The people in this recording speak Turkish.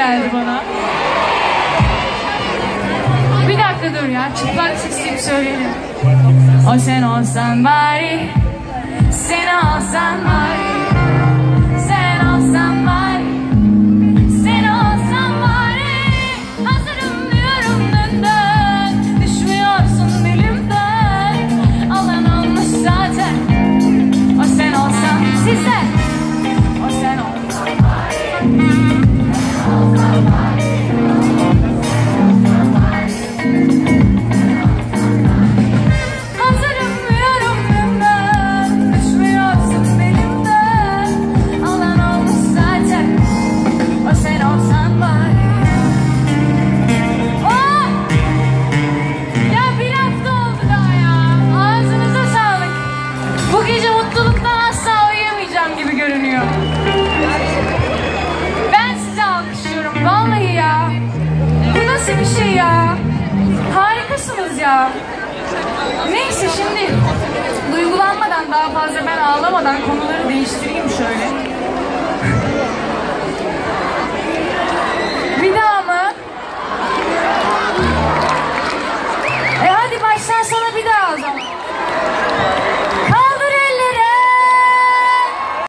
geldi bana. Bir dakika dur ya, çıplak sesleyip söyleyelim. O sen olsan bari, sen olsan bari, sen olsan bari, sen olsan bari. Hazırım diyorum dünden, düşmüyorsun dilimden. Alan olmuş zaten, o sen olsan size. O sen olsan bari, sen olsan bari. Vallahi ya, bu nasıl bir şey ya, harikasınız ya. Neyse, şimdi duygulanmadan, daha fazla ben ağlamadan konuları değiştireyim şöyle.